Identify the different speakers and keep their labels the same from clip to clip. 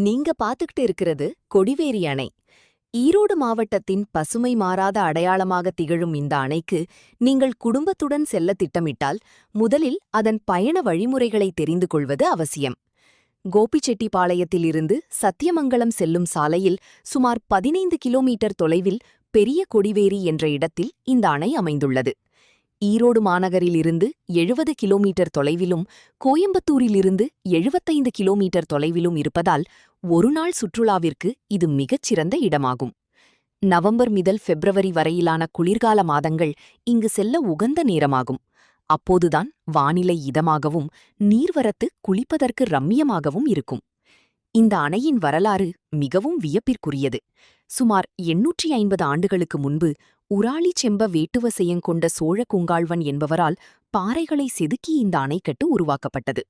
Speaker 1: நீங்க பாத்துக்கிட்டு இருக்கிறது கொடிவேரி அணை. ஈரோடு மாவட்டத்தின் பசுமை மாறாத அடையாளமாக திகழும் இந்த அணைக்கு நீங்கள் குடும்பத்துடன் செல்ல திட்டமிட்டால் முதலில் அதன் பயண வழிமுறைகளை தெரிந்து கொள்வது அவசியம். கோபிச்செட்டிப்பாளையத்திலிருந்து சத்தியமங்கலம் செல்லும் சாலையில் சுமார் 15 கிலோமீட்டர் தொலைவில் பெரிய கொடிவேரி என்ற இடத்தில் இந்த அணை அமைந்துள்ளது. ஈரோடு மாநகரிலிருந்து 70 கிலோமீட்டர் தொலைவிலும் கோயம்புத்தூரிலிருந்து 75 கிலோமீட்டர் தொலைவிலும் இருப்பதால் ஒருநாள் சுற்றுலாவிற்கு இது மிகச்சிறந்த இடமாகும். நவம்பர் முதல் பிப்ரவரி வரையிலான குளிர்கால மாதங்கள் இங்கு செல்ல உகந்த நேரமாகும். அப்போதுதான் வானிலை இதமாகவும் நீர்வரத்து குளிப்பதற்கு ரம்மியமாகவும் இருக்கும். இந்த அணையின் வரலாறு மிகவும் வியப்பிற்குரியது. சுமார் 850 ஆண்டுகளுக்கு முன்பு உராளி செம்ப வேட்டுவசெயங் கொண்ட சோழ குங்காழ்வன் என்பவரால் பாறைகளை செதுக்கி இந்த அணைக்கட்டு உருவாக்கப்பட்டது.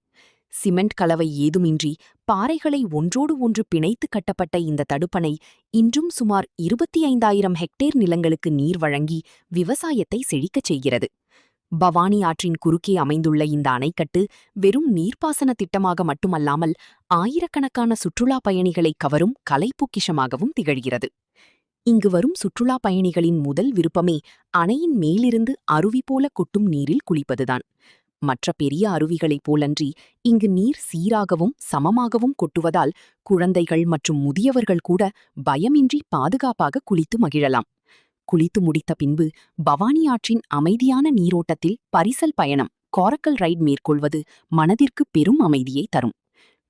Speaker 1: சிமெண்ட் கலவை ஏதுமின்றி பாறைகளை ஒன்றோடு ஒன்று பிணைத்து கட்டப்பட்ட இந்த தடுப்பணை இன்றும் சுமார் 25,000 ஹெக்டேர் நிலங்களுக்கு நீர் வழங்கி விவசாயத்தை செழிக்கச் செய்கிறது. பவானி ஆற்றின் குறுக்கே அமைந்துள்ள இந்த அணைக்கட்டு வெறும் நீர்ப்பாசன திட்டமாக மட்டுமல்லாமல் ஆயிரக்கணக்கான சுற்றுலா பயணிகளை கவரும் கலைப்பொக்கிஷமாகவும் திகழ்கிறது. இங்கு வரும் சுற்றுலா பயணிகளின் முதல் விருப்பமே அணையின் மேலிருந்து அருவி போல கொட்டும் நீரில் குளிப்பதுதான். மற்ற பெரிய அருவிகளைப் போலன்றி இங்கு நீர் சீராகவும் சமமாகவும் கொட்டுவதால் குழந்தைகள் மற்றும் முதியவர்கள் கூட பயமின்றி பாதுகாப்பாக குளித்து மகிழலாம். குளித்து முடித்த பின்பு பவானி ஆற்றின் அமைதியான நீரோட்டத்தில் பரிசல் பயணம் காரக்கல் ரைட் மேற்கொள்வது மனதிற்கு பெரும் அமைதியை தரும்.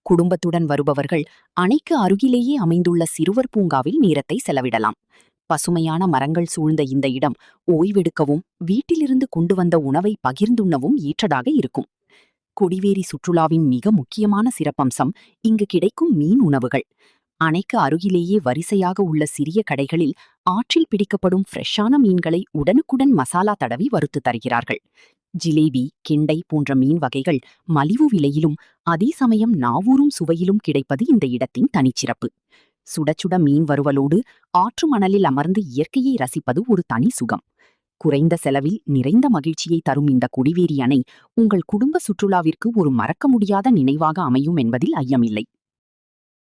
Speaker 1: குடும்பத்துடன் வருபவர்கள் அணைக்கு அருகிலேயே அமைந்துள்ள சிறுவர் பூங்காவில் நேரத்தை செலவிடலாம். பசுமையான மரங்கள் சூழ்ந்த இந்த இடம் ஓய்வெடுக்கவும் வீட்டிலிருந்து கொண்டு வந்த உணவை பகிர்ந்துண்ணவும் ஏற்றதாக இருக்கும். கொடிவேரி சுற்றுலாவின் மிக முக்கியமான சிறப்பம்சம் இங்கு கிடைக்கும் மீன் உணவுகள். அணைக்கு அருகிலேயே வரிசையாக உள்ள சிறிய கடைகளில் ஆற்றில் பிடிக்கப்படும் ஃப்ரெஷ்ஷான மீன்களை உடனுக்குடன் மசாலா தடவி வறுத்து தருகிறார்கள். ஜிலேபி, கெண்டை போன்ற மீன் வகைகள் மலிவு விலையிலும் அதே சமயம் நாவூரும் சுவையிலும் கிடைப்பது இந்த இடத்தின் தனிச்சிறப்பு. சுடச்சுட மீன் வறுவலோடு ஆற்று மணலில் அமர்ந்து இயற்கையை ரசிப்பது ஒரு தனி சுகம். குறைந்த செலவில் நிறைந்த மகிழ்ச்சியை தரும் இந்த கொடிவேரி அணை உங்கள் குடும்ப சுற்றுலாவிற்கு ஒரு மறக்க முடியாத நினைவாக அமையும் என்பதில் ஐயமில்லை.